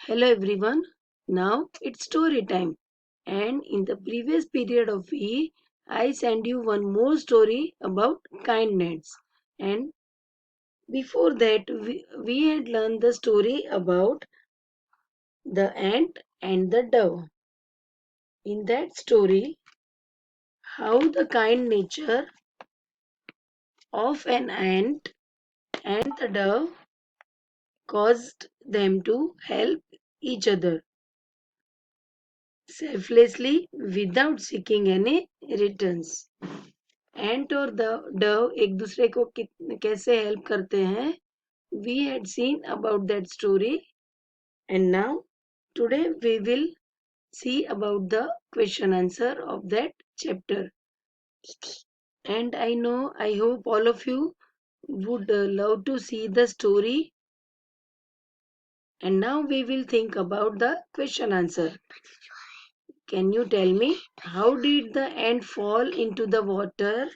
Hello everyone. Now it's story time. And in the previous period of week, I sent you one more story about kindness. And before that, we had learned the story about the ant and the dove. In that story, how the kind nature of an ant and the dove caused them to help each other selflessly without seeking any returns. एंट और the Dove एक दूसरे को कैसे help करते हैं we had seen about that story and now today we will see about the question answer of that chapter. And I hope all of you would love to see the story. And now we will think about the question answer. Can you tell me how did the ant fall into the water?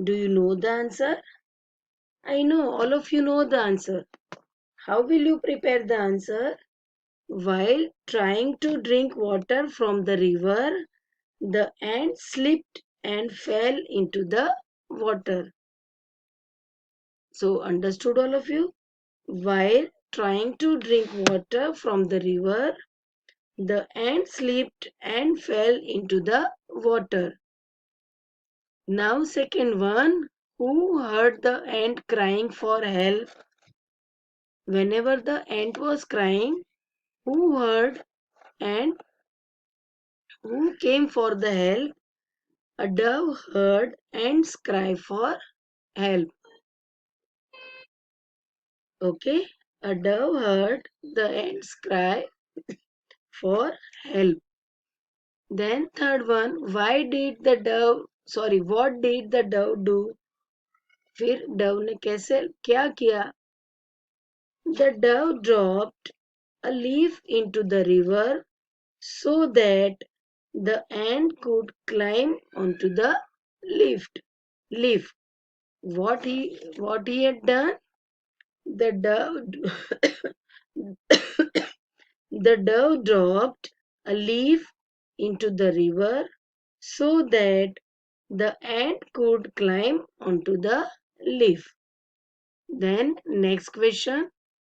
Do you know the answer? I know all of you know the answer. How will you prepare the answer? While trying to drink water from the river, the ant slipped and fell into the water. So, understood all of you? While trying to drink water from the river, the ant slipped and fell into the water. Now, second one, who heard the ant crying for help? Whenever the ant was crying, who heard and who came for the help? A dove heard ants cry for help. Okay, a dove heard the ants cry for help. Then third one, what did the dove do? फिर dove ने कैसे क्या किया? The dove dropped a leaf into the river so that the ant could climb onto the leaf. Leaf. What he had done? The dove the dove dropped a leaf into the river so that the ant could climb onto the leaf. Then next question.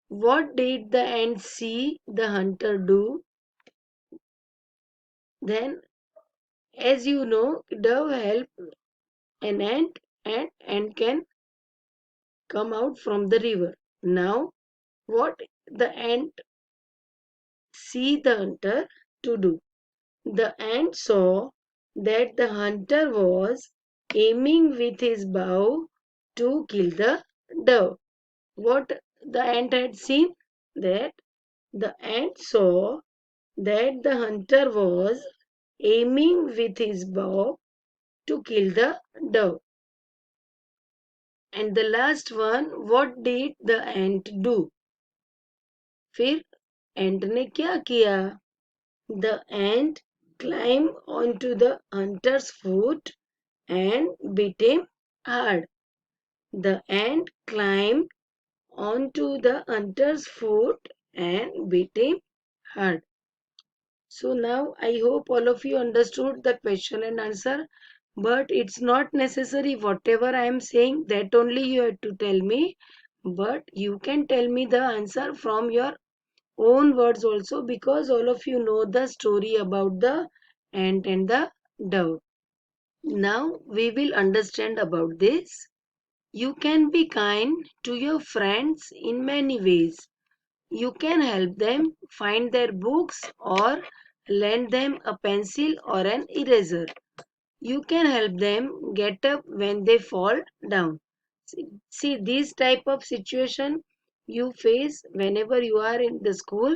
What did the ant see the hunter do? Then as you know, dove help an ant and ant can come out from the river. Now what the ant see the hunter to do? The ant saw that the hunter was aiming with his bow to kill the dove. What the ant had seen? That the ant saw that the hunter was aiming with his bow to kill the dove. And the last one, what did the ant do? फिर ant ने क्या किया? The ant climbed onto the hunter's foot and beat him hard. The ant climbed onto the hunter's foot and beat him hard. So now I hope all of you understood the question and answer. But it's not necessary whatever I am saying that only you have to tell me. But you can tell me the answer from your own words also because all of you know the story about the ant and the dove. Now we will understand about this. You can be kind to your friends in many ways. You can help them find their books or lend them a pencil or an eraser. You can help them get up when they fall down. See this type of situation you face whenever you are in the school.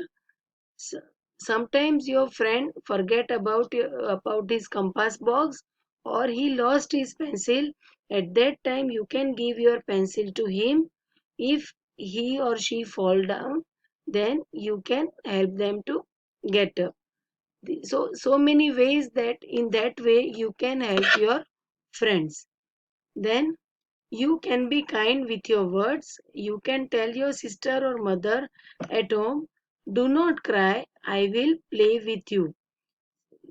Sometimes your friend forget about his compass box or he lost his pencil. At that time you can give your pencil to him. If he or she fall down, then you can help them to get up. So many ways that in that way you can help your friends. Then you can be kind with your words. You can tell your sister or mother at home, Do not cry, I will play with you.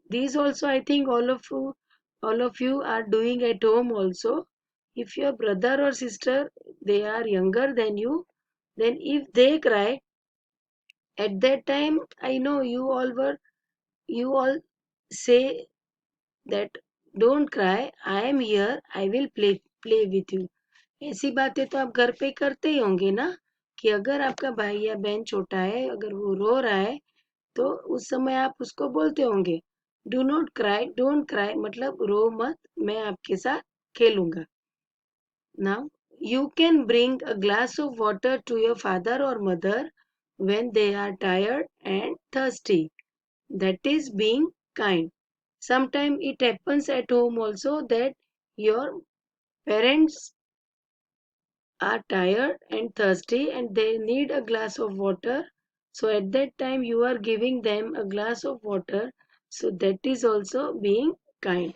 These also I think all of you are doing at home also. If your brother or sister they are younger than you, then if they cry at that time, I know you all say that don't cry, I am here, I will play with you. ऐसी बातें तो आप घर पे करते ही होंगे ना, कि अगर आपका भाई या बहन छोटा है, अगर वो रो रहा है तो उस समय आप उसको बोलते होंगे, do not cry, don't cry, मतलब रो मत, मैं आपके साथ खेलूंगा. Now, you can bring a glass of water to your father or mother when they are tired and thirsty. That is being kind. Sometimes it happens at home also that your parents are tired and thirsty and they need a glass of water. So at that time you are giving them a glass of water. So that is also being kind.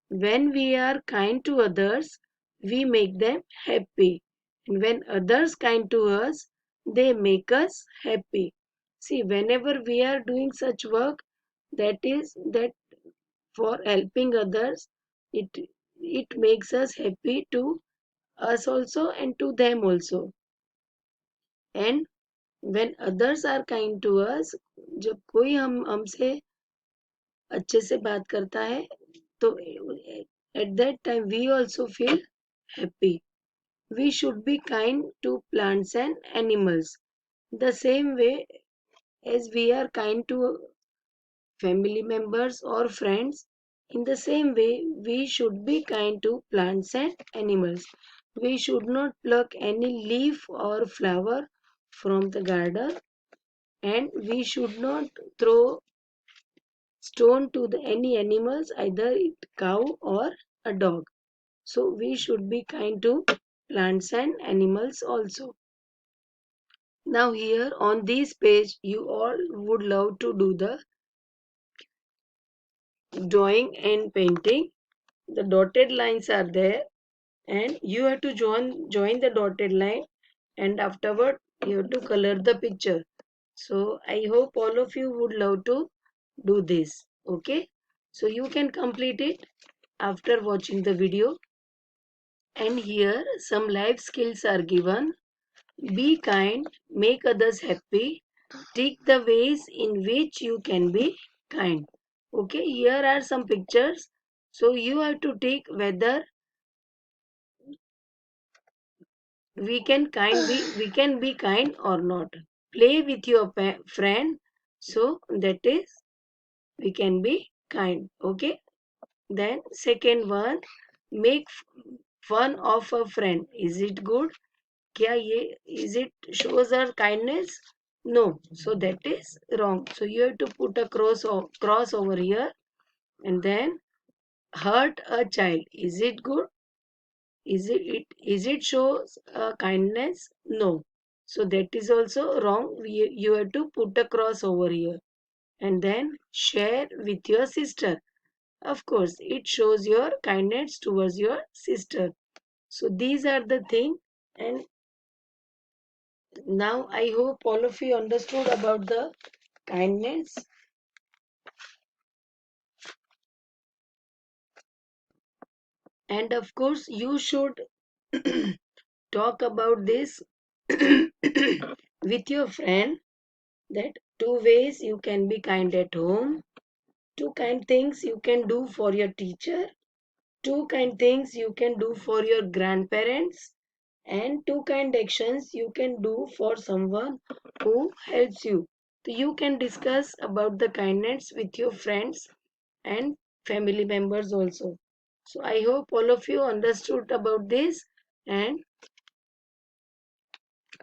When we are kind to others, we make them happy. And when others kind to us, they make us happy. See, whenever we are doing such work, that for helping others, it it makes us happy to us also and to them also. And when others are kind to us, जब कोई हमसे अच्छे से बात करता है तो at that time we also feel happy. We should be kind to plants and animals the same way as we are kind to family members or friends. In the same way, we should be kind to plants and animals. We should not pluck any leaf or flower from the garden, and we should not throw stone to any animals, either it cow or a dog. So we should be kind to plants and animals also. Now here on this page, you all would love to do the drawing and painting. The dotted lines are there and you have to join the dotted line, and afterward you have to color the picture. So I hope all of you would love to do this. Okay, so you can complete it after watching the video. And here some life skills are given. Be kind, make others happy, take the ways in which you can be kind. Okay, here are some pictures. So you have to take whether we can be kind or not. Play with your friend, so that is we can be kind. Okay. Then second one, make fun of a friend. Is it good? क्या ये is it shows our kindness? No, so that is wrong. So you have to put a cross over here, and then hurt a child. Is it good? Is it shows kindness? No. So that is also wrong. You have to put a cross over here, and then share with your sister. Of course, it shows your kindness towards your sister. So these are the thing, and now I hope all of you understood about the kindness. And of course, you should talk about this with your friend, that two ways you can be kind at home, two kind things you can do for your teacher, two kind things you can do for your grandparents, and two kind actions you can do for someone who helps you. So you can discuss about the kindness with your friends and family members also. So I hope all of you understood about this, and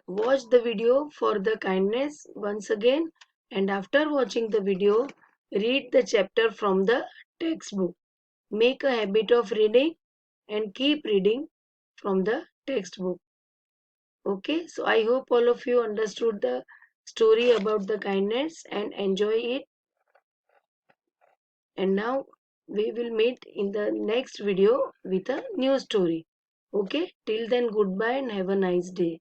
watch the video for the kindness once again, and after watching the video, read the chapter from the textbook. Make a habit of reading and keep reading from the textbook. Okay, so I hope all of you understood the story about the kindness and enjoy it. And now we will meet in the next video with a new story. Okay, till then, goodbye and have a nice day.